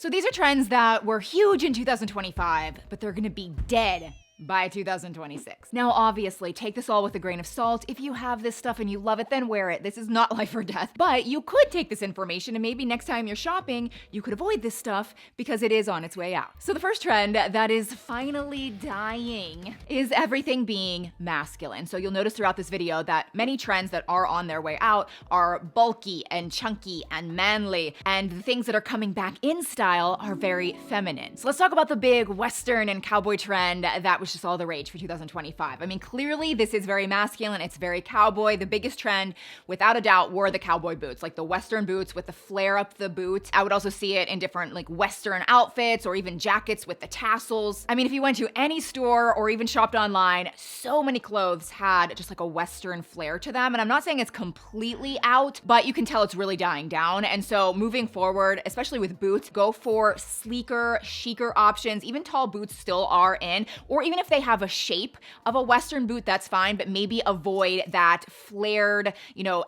So these are trends that were huge in 2025, but they're gonna be dead by 2026. Now, obviously, take this all with a grain of salt. If you have this stuff and you love it, then wear it. This is not life or death. But you could take this information and maybe next time you're shopping, you could avoid this stuff because it is on its way out. So the first trend that is finally dying is everything being masculine. So you'll notice throughout this video that many trends that are on their way out are bulky and chunky and manly, and the things that are coming back in style are very feminine. So let's talk about the big Western and cowboy trend that was just all the rage for 2025. I mean, clearly this is very masculine, it's very cowboy. The biggest trend, without a doubt, were the cowboy boots, like the Western boots with the flare up the boot. I would also see it in different like Western outfits or even jackets with the tassels. I mean, if you went to any store or even shopped online, so many clothes had just like a Western flair to them. And I'm not saying it's completely out, but you can tell it's really dying down. And so moving forward, especially with boots, go for sleeker, chicer options. Even tall boots still are in, or even if they have a shape of a Western boot, that's fine, but maybe avoid that flared,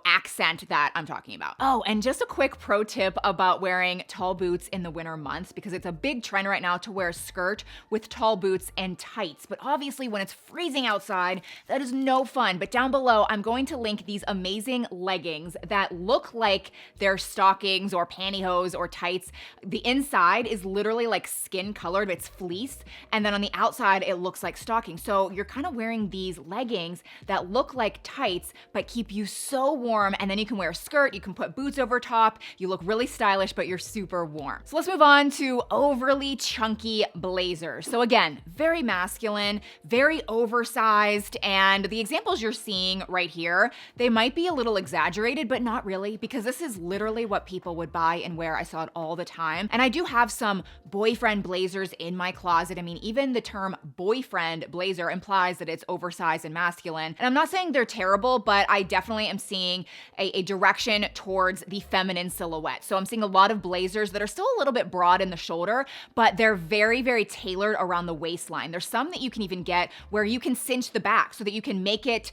accent that I'm talking about. Oh, and just a quick pro tip about wearing tall boots in the winter months, because it's a big trend right now to wear a skirt with tall boots and tights. But obviously when it's freezing outside, that is no fun. But down below, I'm going to link these amazing leggings that look like they're stockings or pantyhose or tights. The inside is literally like skin colored, it's fleece. And then on the outside, it looks like stocking. So you're kind of wearing these leggings that look like tights, but keep you so warm. And then you can wear a skirt, you can put boots over top, you look really stylish, but you're super warm. So let's move on to overly chunky blazers. So again, very masculine, very oversized. And the examples you're seeing right here, they might be a little exaggerated, but not really, because this is literally what people would buy and wear. I saw it all the time. And I do have some boyfriend blazers in my closet. I mean, even the term boyfriend blazer implies that it's oversized and masculine. And I'm not saying they're terrible, but I definitely am seeing a direction towards the feminine silhouette. So I'm seeing a lot of blazers that are still a little bit broad in the shoulder, but they're very, very tailored around the waistline. There's some that you can even get where you can cinch the back so that you can make it,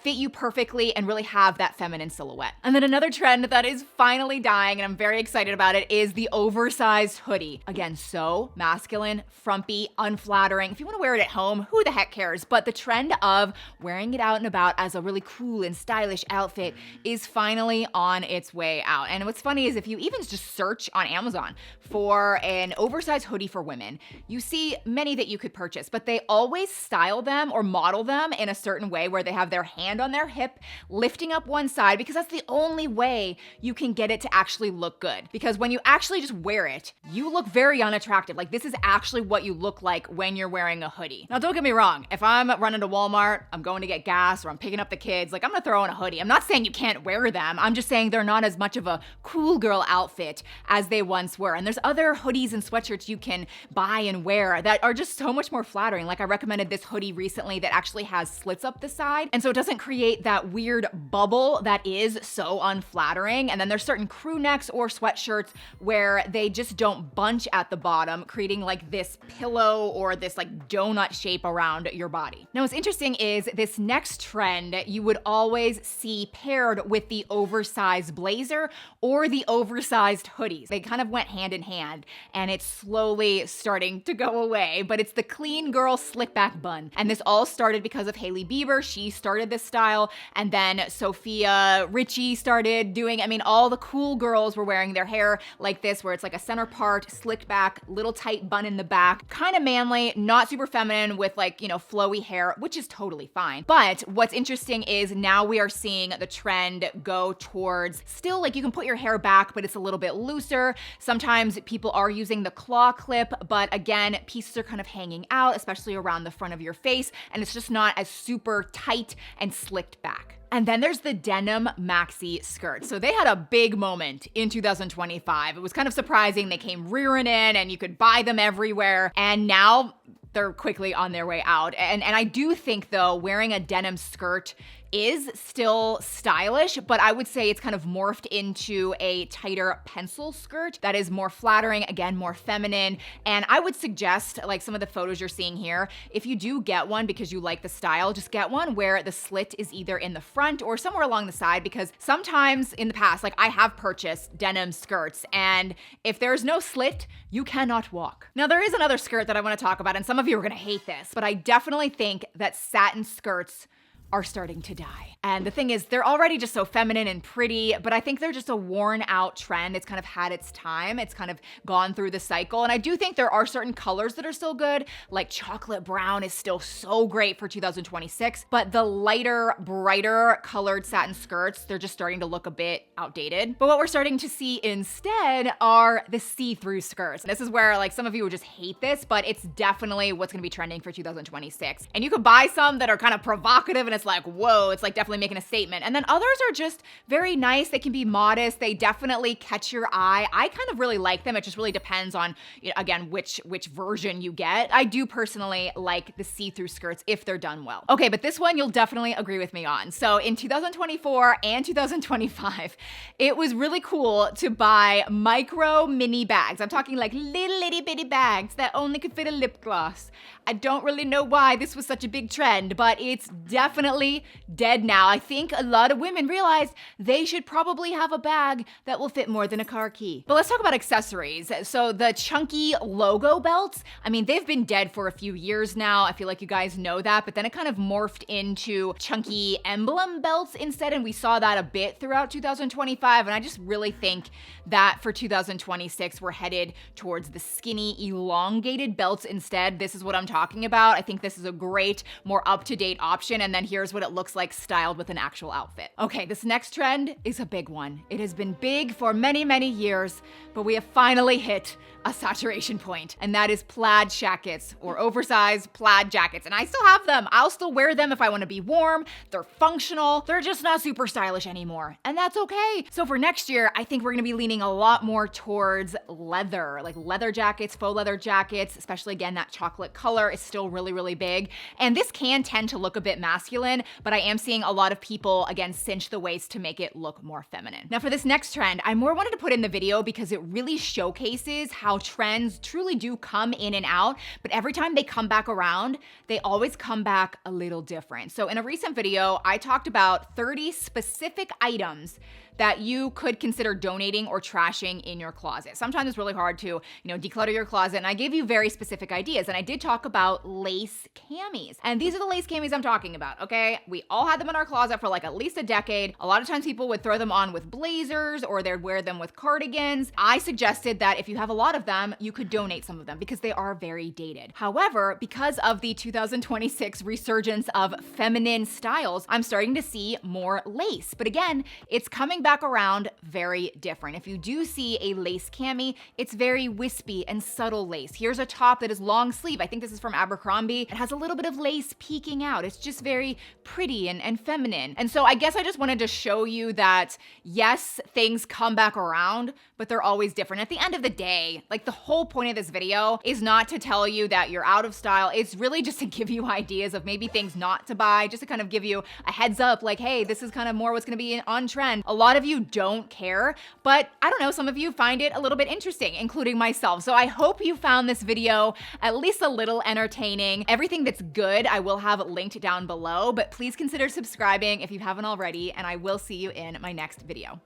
fit you perfectly and really have that feminine silhouette. And then another trend that is finally dying, and I'm very excited about it, is the oversized hoodie. Again, so masculine, frumpy, unflattering. If you want to wear it at home, who the heck cares? But the trend of wearing it out and about as a really cool and stylish outfit is finally on its way out. And what's funny is if you even just search on Amazon for an oversized hoodie for women, you see many that you could purchase, but they always style them or model them in a certain way where they have their hand on their hip, lifting up one side, because that's the only way you can get it to actually look good. Because when you actually just wear it, you look very unattractive. Like, this is actually what you look like when you're wearing a hoodie. Now, don't get me wrong. If I'm running to Walmart, I'm going to get gas, or I'm picking up the kids, I'm gonna throw on a hoodie. I'm not saying you can't wear them. I'm just saying they're not as much of a cool girl outfit as they once were. And there's other hoodies and sweatshirts you can buy and wear that are just so much more flattering. Like, I recommended this hoodie recently that actually has slits up the side, and so it doesn't create that weird bubble that is so unflattering. And then there's certain crew necks or sweatshirts where they just don't bunch at the bottom, creating like this pillow or this like donut shape around your body. Now, what's interesting is this next trend you would always see paired with the oversized blazer or the oversized hoodies. They kind of went hand in hand, and it's slowly starting to go away, but it's the clean girl slick back bun. And this all started because of Hailey Bieber. She started this style, and then Sophia Richie started doing, all the cool girls were wearing their hair like this, where it's like a center part, slicked back, little tight bun in the back, kind of manly, not super feminine with flowy hair, which is totally fine. But what's interesting is now we are seeing the trend go towards still like you can put your hair back, but it's a little bit looser. Sometimes people are using the claw clip, but again, pieces are kind of hanging out, especially around the front of your face, and it's just not as super tight and slicked back. And then there's the denim maxi skirt. So they had a big moment in 2025. It was kind of surprising. They came rearing in and you could buy them everywhere. And now they're quickly on their way out. And I do think though, wearing a denim skirt is still stylish, but I would say it's kind of morphed into a tighter pencil skirt that is more flattering, again, more feminine. And I would suggest, like some of the photos you're seeing here, if you do get one because you like the style, just get one where the slit is either in the front or somewhere along the side, because sometimes in the past, like I have purchased denim skirts, and if there's no slit, you cannot walk. Now, there is another skirt that I want to talk about, and some of you are gonna hate this, but I definitely think that satin skirts are starting to die. And the thing is, they're already just so feminine and pretty, but I think they're just a worn out trend. It's kind of had its time. It's kind of gone through the cycle. And I do think there are certain colors that are still good, like chocolate brown is still so great for 2026, but the lighter, brighter colored satin skirts, they're just starting to look a bit outdated. But what we're starting to see instead are the see-through skirts. And this is where like some of you would just hate this, but it's definitely what's gonna be trending for 2026. And you could buy some that are kind of provocative and it's like, whoa, it's like definitely making a statement. And then others are just very nice. They can be modest. They definitely catch your eye. I kind of really like them. It just really depends on, you know, again, which version you get. I do personally like the see-through skirts if they're done well. Okay, but this one you'll definitely agree with me on. So in 2024 and 2025, it was really cool to buy micro mini bags. I'm talking like little itty bitty bags that only could fit a lip gloss. I don't really know why this was such a big trend, but it's definitely dead now. I think a lot of women realized they should probably have a bag that will fit more than a car key. But let's talk about accessories. So the chunky logo belts, I mean, they've been dead for a few years now. I feel like you guys know that, but then it kind of morphed into chunky emblem belts instead, and we saw that a bit throughout 2025, and I just really think that for 2026, we're headed towards the skinny, elongated belts instead. This is what I'm talking about. I think this is a great, more up-to-date option, and then here's what it looks like styled with an actual outfit. Okay, this next trend is a big one. It has been big for many, many years, but we have finally hit a saturation point, and that is plaid jackets or oversized plaid jackets. And I still have them. I'll still wear them if I want to be warm. They're functional. They're just not super stylish anymore, and that's okay. So for next year, I think we're going to be leaning a lot more towards leather, like leather jackets, faux leather jackets, especially again, that chocolate color is still really, really big. And this can tend to look a bit masculine, but I am seeing a lot of people, again, cinch the waist to make it look more feminine. Now for this next trend, I more wanted to put in the video because it really showcases how trends truly do come in and out, but every time they come back around, they always come back a little different. So in a recent video, I talked about 30 specific items that you could consider donating or trashing in your closet. Sometimes it's really hard to, declutter your closet, and I gave you very specific ideas, and I did talk about lace camis. And these are the lace camis I'm talking about, okay? We all had them in our closet for like at least a decade. A lot of times people would throw them on with blazers or they'd wear them with cardigans. I suggested that if you have a lot of them, you could donate some of them because they are very dated. However, because of the 2026 resurgence of feminine styles, I'm starting to see more lace. But again, it's coming back around very different. If you do see a lace cami, it's very wispy and subtle lace. Here's a top that is long sleeve. I think this is from Abercrombie. It has a little bit of lace peeking out. It's just very pretty and feminine. And so I guess I just wanted to show you that yes, things come back around, but they're always different. At the end of the day, like the whole point of this video is not to tell you that you're out of style. It's really just to give you ideas of maybe things not to buy, just to kind of give you a heads up like, hey, this is kind of more what's gonna be on trend. A lot of you don't care, but I don't know, some of you find it a little bit interesting, including myself. So I hope you found this video at least a little entertaining. Everything that's good, I will have linked down below, but please consider subscribing if you haven't already, and I will see you in my next video.